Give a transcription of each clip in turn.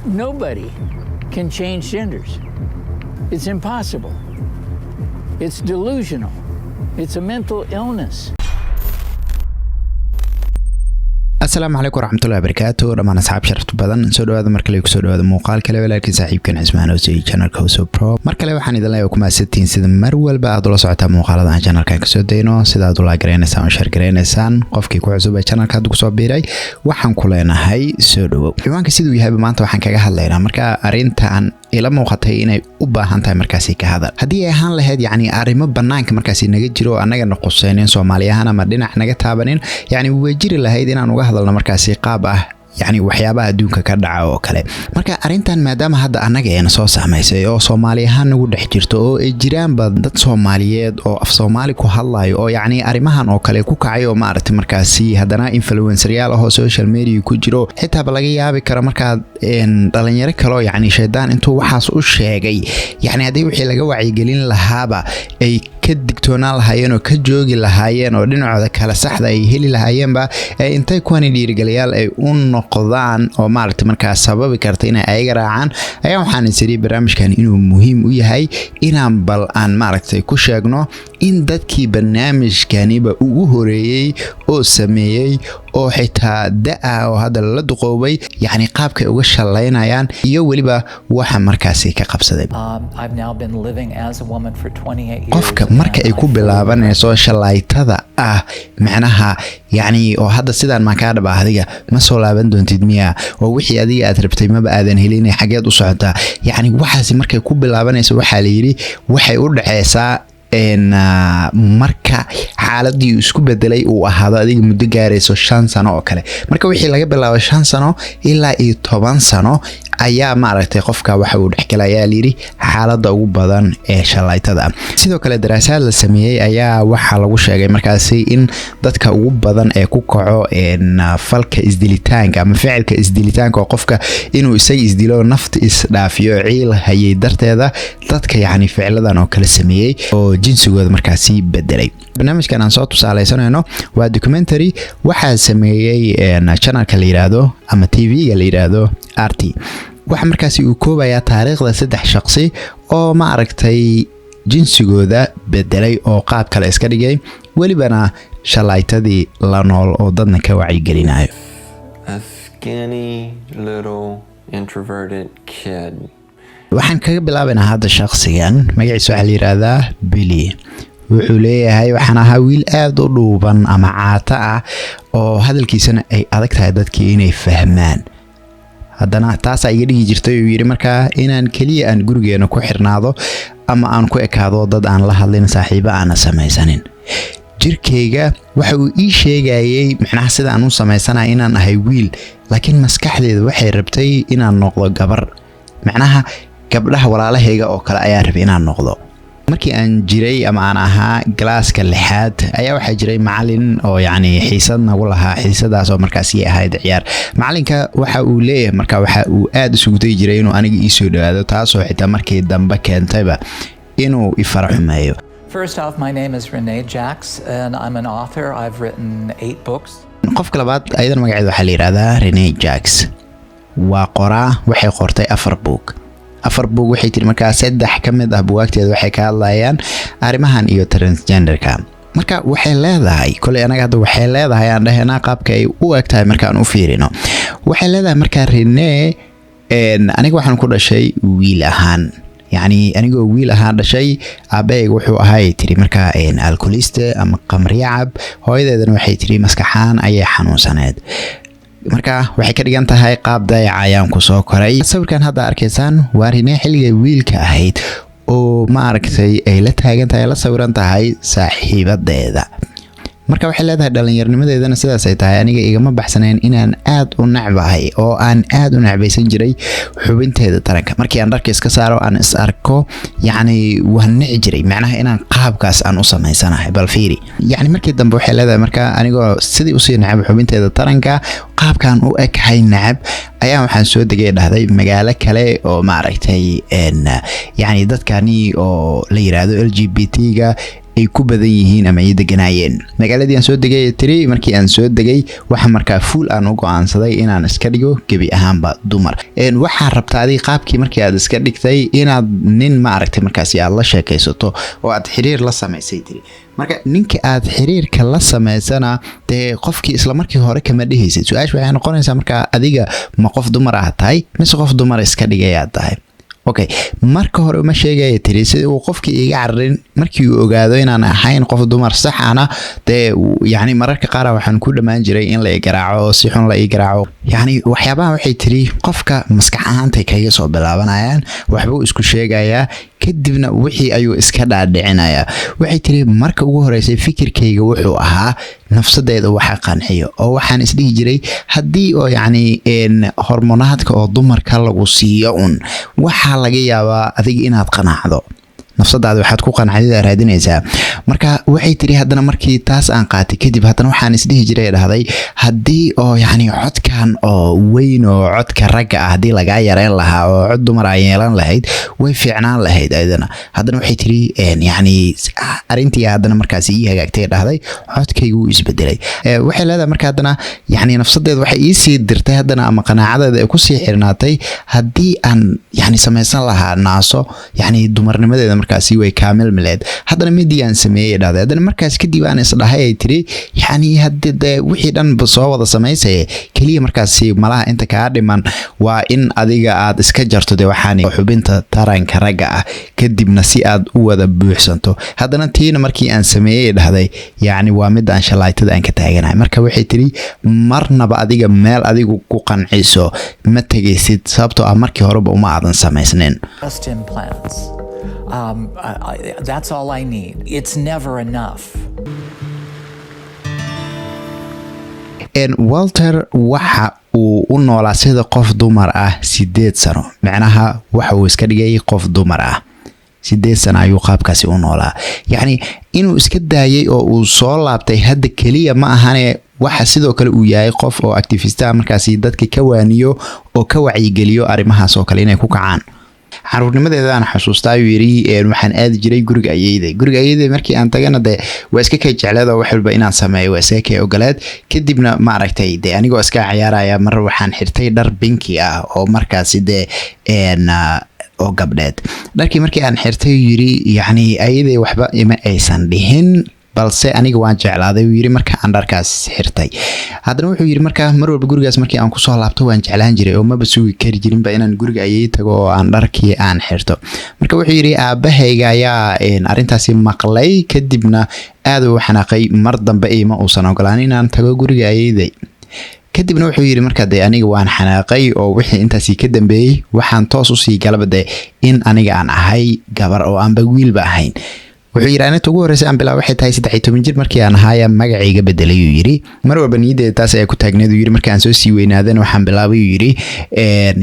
Nobody can change genders. It's impossible. It's delusional. It's a mental illness. السلام عليكم ورحمة الله وبركاته. لما أصحاب شرفت بدن سودو هذا مركلي وسودو هذا مقال كله ولكن صاحب كان اسمه نوسي channel كوسو برو مركلي وحني دلنا يوكم 60 سيد مرول بعد الله ساعة مقال هذا channel كان كسودينو سيد هذا الله جرينسان وشر جرينسان قفكي كوعزوبة channel كادو كسب بيري وحن كلنا هاي سودو حيوان كسيدو يهاب ما أنت وحن كجاه الليلة مركا أرينتان إلى موقعه إنه أباهن تاي مركزي كهذا هدي هان لهاد يعني أريم بنانك مركزي نججرو أنا جن قصينين سوماليا هنا مدينة إحنا جتابنين يعني وجري لهيدنا نوجه هذا مركزي قابة يعني waxyaabaha adduunka ka dhaca oo kale marka arintan maadaama hadda anaga ayna soo saameysay oo Soomaaliyahan ugu dhex jirto oo ay jiraan dad Soomaaliyeed oo af Soomaali ku hadlayo oo yani arimahan oo kale ku kacay oo maaragtay markaasi hadana influencer-yaal oo social media ku jiro xitaa laga yaabi karo marka dhalinyaro kale yani sheedaan intuu waxaas u sheegay yani hadii wixii laga wacyi gelin lahaaba ay ka digtoonaan lahaayeen oo ka joogi lahaayeen oo dhinacooda kala saxda ay heli lahaayeenba intay kuwani dhiirigeliyaal ay qodaan oo maaragtay markaas sababi karta inay ayaga raacaan ayaa waxaan isiri barnaamijkan inuu muhiim u yahay inaan bal aan maaragtay ku sheegno in dadkii barnaamijkaniba ugu horeeyay oo sameeyay oo xitaa daa oo hadda la duqoobay yani qaabka uga shalaynayaan iyo waliba waxa markaasi ka qabsaday qofka marka ay ku bilaabanayso shalaytada ah macnaha yani oo hadda sidaan ma ka dhaba adiga ma soo laaban doontid miya oo wixii adiga aad rabtay ma aadan helin xageed u socotaa yani waxaasi markay ku bilaabanayso waxa la yiri waxay u dhaxaysaa marka xaaladii isku bedelay uu ahaado adiga muddo gaarayso 5 sano oo kale marka wixii laga bilaabo 5 sano ilaa 10 sano ayaa maaragtay qofka waxa uu dhaxkalayaa liiri xaaladda ugu badan ee shalaytada sidoo kale daraasaad la sameeyay ayaa waxa lagu sheegay markaasi in dadka ugu badan ee ku kaco falka isdilitaanka ama ficilka isdilitaanka oo qofka inuu isay isdilo nafta isdhaafiyo ciil hayay darteeda dadka yani ficiladan oo kala sameeyay oo jinsigooda markaasi bedelay barnaamijkan aan soo tusaaleysanayno waa documentary waxa sameeyay channelka la yiraahdo ama TV-ga la yiraahdo RT waxa markaasi uu koobaya taariikhda 3 shakhsi oo ma aragtay jinsigooda bedelay oo qaab kale iska dhigay walibana shalaytadii la nool oo dadna ka wacyi gelinayo a skinny little introverted kid waxaan kaga bilaabanaa hadda shakhsigan magaciisa waxa la yiraahdaa Billy wuxuu leeyahay waxaan ahaa wiil aad u dhuuban ama caata ah oo hadalkiisana ay adag tahay dadkii inay fahmaan haddana taas ay iga dhigi jirtay oo yiri markaa inaan kaliya aan gurigeena ku xirnaado ama aan ku ekaado dad aan la hadlin saaxiibo aan samaysanin jirkeyga waxa uu ii sheegayay macnaha sida aan u samaysanahay inaan ahay wiil laakiin maskaxdeedu waxay rabtay inaan noqdo gabar macnaha gabdhaha walaalahayga oo kale ayaa rabay inaan noqdo markii aan jiray ama aan ahaa galaaska 6 ayaa waxa jiray macallin oo yani xiisad nagu lahaa xiisadaas oo markaasi ahayd ciyaar macallinka waxa uu leeyahay marka waxa uu aad isugu day jiray inuu aniga ii soo dhawaado taas oo xitaa markii dambe keentayba inuu i faraxumeeyo First off, my name is Renee Jax and I'm an author. I've written 8 books. qofka labaad aydan magaceedu waxa la yiraahdaa Renee Jax waa qoraa waxay qortay 4 book waxay tiri markaa 3 kamid ah buugagteeda waxay ka hadlayaan arimahan iyo transgenderka marka waxay leedahay kulay anaga hadda waxay leedahay aan dhahnaa qaabka ay u egtahay markaan u fiirino waxay leedahay markaa Renee aniga waxaan ku dhashay wiil ahaan yani anigoo wiil ahaan dhashay aabbayga wuxuu ahaa tiri markaa alcoholist ama qamriyacab hooyadeedana waxay tiri maskaxaan ayay xanuunsaneed marka waxay ka dhigan tahay qaab dayacayaan ku soo koray sawirkan hadda arkaysaan waa Renee xilliga wiilka ahayd oo ma aragtay ay la taagan tahay la sawiran tahay saaxiibadeeda marka waxay leedahay dhalinyarnimadeedana sidaas ay tahay aniga igama baxsaneen inaan aad u nacbahay oo aan aad u nacbaysan jiray xubinteeda taranka markii aan dharka iska saaro aan is arko yani waan nici jiray macnaha inaan qaabkaas aan u samaysanahay bal fiiri yani markii dambe waxay leedahay marka anigoo sidii u sii nacab xubinteeda taranka qaabkan u ekahay nacab ayaa waxaan soo degay dhahday magaalo kale oo ma aragtay yani dadkani oo la yiraahdo LGBT-ga ay ku badan yihiin ama ay deganaayeen. magaaladii aan soo degay tiri markii aan soo degay waxa markaa fuul aan u go'aansaday inaan iska dhigo gebi ahaanba dumar. waxaa rabtaa adiga qaabkii markii aad iska dhigtay inaad nin ma aragtay markaasi aad la sheekaysato oo aad xiriir la samaysay tiri. marka ninka aad xiriirka la samaysana dee qofkii isla markii hore kama dhihaysid. su-aasha waxay noqonaysaa markaa adiga ma qof dumar ah tahay mise qof dumar iska dhigayaa tahay. okay marka hore uma sheegaya tiri sida uu qofkii iga cararin markii uu ogaado inaan ahayn qof dumar sax ana dee yani mararka qaar waxaan ku dhamaan jiray in la igaraaco si xun la igaraaco. yani waxyaabaha waxay tiri qofka maskax ahaanta kaga soo bilaabanayaan waxba uu isku sheegayaa kadibna wixii ayuu iska dhaadhicinayaa. waxay tiri marka ugu horeysay fikirkayga wuxuu ahaa nafsadeeda waxa qanciyo oo waxaan isdhihi jiray haddii oo yani hormonaadka oo dumarka lagu siiyo waxa laga yaabaa adiga inaad qanacdo nafsadaada waxaad ku qanacdida raadinaysaa. marka waxay tiri haddana markii taas aan qaatay kadib haddana waxaan isdhihi jiray dhahday haddii oo yani codkan oo weyn oo codka ragga ah haddii lagaa yareyn lahaa oo cod dumar ay yeelan lahayd way fiicnaan lahayd ayadana. haddana waxay tiri yani arintii haddana markaas ii hagaagtay dhahday codkaygu wuu isbedelay. waxay leedahay marka haddana yani nafsadeeda waxay ii sii dirtay haddana ama qanaacadeeda ay ku sii xirnaatay haddii aan yani samaysan lahaa naaso yani dumarnimadeeda markaasi way kaamil mileed. haddana midii aan sameeyay dhahday haddana markaas kadib aan isdhahay ay tiri yani haddii wixii dhan soo wada samaysay kaliya markaasi malaha inta kaa dhiman waa in adiga aad iska jarto dee waxaan xubinta taranka ragga ah kadibna si aad u wada buuxsanto. haddana tiina markii aan sameeyay dhahday yani waa mid aan shalaytada aan ka taaganahay. marka waxay tiri marnaba adiga meel adigu ku qanciso ma tagaysid sababtoo ah markii horeba uma aadan samaysnin. Just implants. That's all I need. It's never enough. Walter waxa uu u noolaa sida qof dumar ah 8 sano. macnaha waxa uu iska dhigay qof dumar ah 8 sano ayuu qaabkaasi u noolaa. yani inuu iska daayay oo uu soo laabtay hadda kaliya ma ahane waxa sidoo kale uu yahay qof oo activista markaasi dadka ka waaniyo oo ka wacyigeliyo arimahaas oo kale inay ku kacaan. caruurnimadeeda aan xasuustaa ayuu yiri waxaan aadi jiray guriga ayeeyday markii aan tagana de waa iska kay jecleed oo wax walba inaan sameeyo waa iska kay ogolaad. kadibna ma aragtay de anigoo iska ciyaaraya mar waxaan xirtay dhar binki ah oo markaasi de oo gabdheed. dharkii markii aan xirtay yiri yani ayeeyday waxba ima aysan dhihin balse aniga waan jeclaaday uu yiri marka aan dharkaas xirtay. haddana wuxuu yiri marka mar walba gurigaas markii aan ku soo laabto waan jeclaan jiray oo ma basugi kari jirin ba inaan guriga ayay tago oo aan dharkii aan xirto. marka wuxuu yiri aabahayga ayaa arintaasi maqlay kadibna aad u xanaaqay mar dambe ima uusan ogolaan inaan tago guriga ayayday. kadibna wuxuu yiri marka de aniga waan xanaaqay oo wixii intaasi ka dambeeyay waxaan toos u sii galabade in aniga aan ahay gabar oo aan ba wiilba ahayn. wuxuu yiri aniga ugu horeysay aan bilaabay waxay tahay 13 jir markii aan ahaa magacayga bedelay uu yiri. mar walba niyadeeda taas ay ku taagneed uu yiri markii aan soo sii weynaadan waxaan bilaabay uu yiri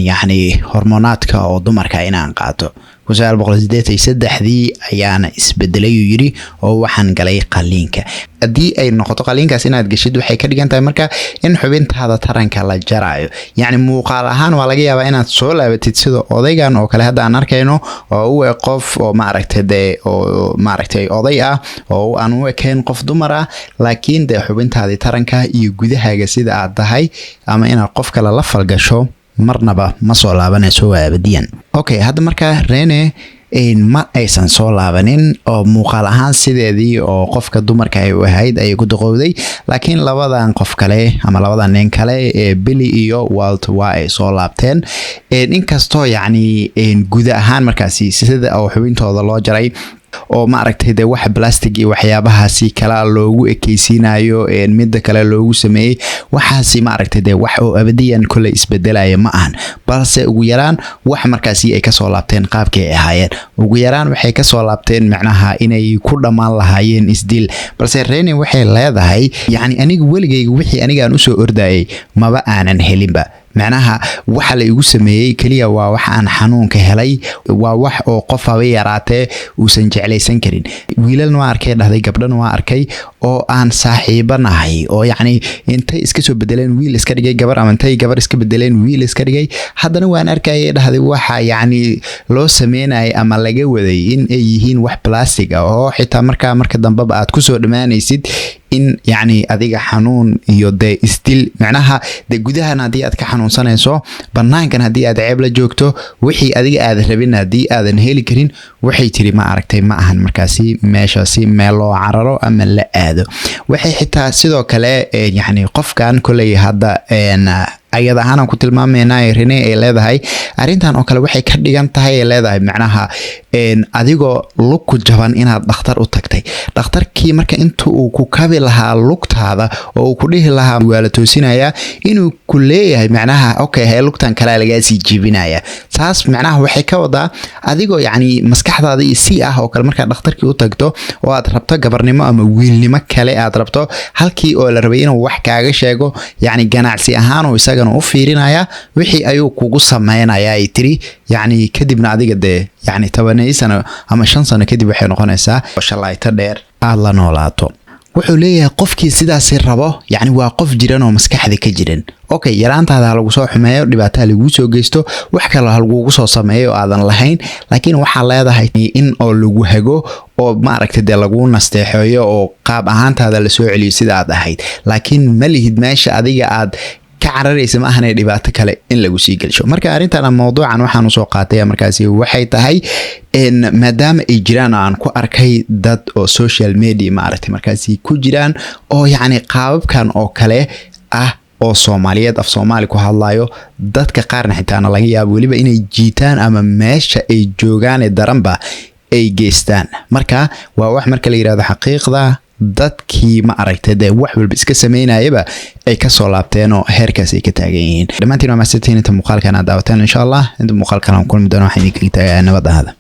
yani hormonaadka oo dumarka inaan qaato. 1983 ayaana isbedelay uu yiri oo waxaan galay qaliinka. haddii ay noqoto qaliinkaas inaad gashid waxay ka dhigan tahay marka in xubintaada taranka la jaraayo. yani muuqaal ahaan waa laga yaabaa inaad soo laabatid sida odaygan oo kale hadda aan arkayno oo uu qof oo ma aragtay oday ah oo aan u ekeen qof dumar ah laakiin de xubintaada taranka iyo gudahaaga sida aad tahay ama inaad qof kale la falgasho marnaba ma soo laabanayso abadiyan. okay hadda marka Rene ma aysan soo laabanin oo muuqaal ahaan sideedii oo qofka dumarka ay u ahayd ay ku daqowday laakiin labadan qof kale ama labadan nin kale Billy iyo Walt waa ay soo laabteen. inkastoo yani guud ahaan markaasi sida oo xubintooda loo jaray oo ma aragtay de wax plastic iyo waxyaabahaasi kala loogu ekeysiinayo mid kale loogu sameeyay waxaasi ma aragtay de wax oo abadiyan kale isbedelaya ma ahan balse ugu yaraan wax markaasi ay ka soo laabteen qaabkii ay ahaayeen. ugu yaraan waxay ka soo laabteen macnaha inay ku dhamaan lahaayeen isdil. balse Rene waxay leedahay yani aniga waligayga wixii aniga aan u soo ordayay maba aanan helinba. macnaha waxa la igu sameeyay kaliya waa wax aan xanuunka helay waa wax oo qof haba yaraatee uusan jeclaysan karin. wiilalna waa arkay dhahday gabdhana waa arkay oo aan saaxiibanahay oo yani intay iska soo bedeleen wiil iska dhigay gabar ama intay gabar iska bedeleen wiil iska dhigay. haddana waan arkay dhahday waxa yani loo sameynayay ama laga waday in ay yihiin wax plastic ah oo xitaa marka dambaba aad kusoo dhamaanaysid in yani adiga xanuun iyo de istil macnaha de gudahan hadii aad ka xanuunsanayso banaankan hadii aad ceeb la joogto wixii adiga aad rabin hadii aadan heli karin waxay tiri ma aragtay ma ahan markaasi meeshaasi meel loo cararo ama la aado waxay xitaa sidoo kale yani qofkan kulay hadda ayada ahaan ku tilmaameynaa Renee ay leedahay arintan oo kale waxay ka dhigan tahay ay leedahay macnaha adigoo lug ku jaban inaad dhakhtar u tagtay dhakhtarkii marka intuu ku kabi lahaa lugtaada oo uu ku dhihi lahaa waa la toosinaya inuu ku leeyahay macnaha okay hay lugtan kale laga sii jibinaya taas macnaha waxay ka wadaa adigoo yani maskaxdaada si ah oo kale marka dhakhtarkii u tagto oo aad rabto gabarnimo ama wiilnimo kale aad rabto halkii oo la rabay inuu wax kaaga sheego yani ganacsi ahaan oo isaga u fiirinaya wixii ayuu kugu sameeynaya ay tiri yani kadibna adiga de yani 10 sano ama 5 sano kadib waxay noqonaysaa shalayta dheer aad la noolaato wuxuu leeyahay qofkii sidaas rabo yani waa qof jiran oo maskaxda ka jiran okay yaraantaada lagu soo xumeeyo dhibaato lagu soo geysto wax kale lagu soo sameeyo aadan lahayn laakiin waxa leedahay in oo lagu hago oo ma aragtay de lagu nasteexeeyo oo qaab ahaantaada la soo celiyo sida aad ahayd laakiin ma lihid meesha adiga aad ka cararaysa ma ahan dhibaato kale in lagu sii gelsho marka arintan mowduucan waxaan soo qaatay markaasi waxay tahay in maadaama ay jiraan aan ku arkay dad oo social media ma aragtay markaasi ku jiraan oo yani qaababkan oo kale ah oo Soomaaliyeed af Soomaali ku hadlayo dadka qaarna xitaa laga yaabo waliba inay jiitaan ama meesha ay joogaan daranba ay geystaan marka waa wax marka la yiraahdo xaqiiqda dadkii ma aragtay de wax walba iska sameynayaba ay ka soo laabteen oo heerkaas ay ka taagan yihiin dhamaantiin waa maasantiin inta muuqaalkan aad daawataan insha Allah inta muuqaalkan aan kulmi doono waxaan idin kaga tagayaa nabad ahada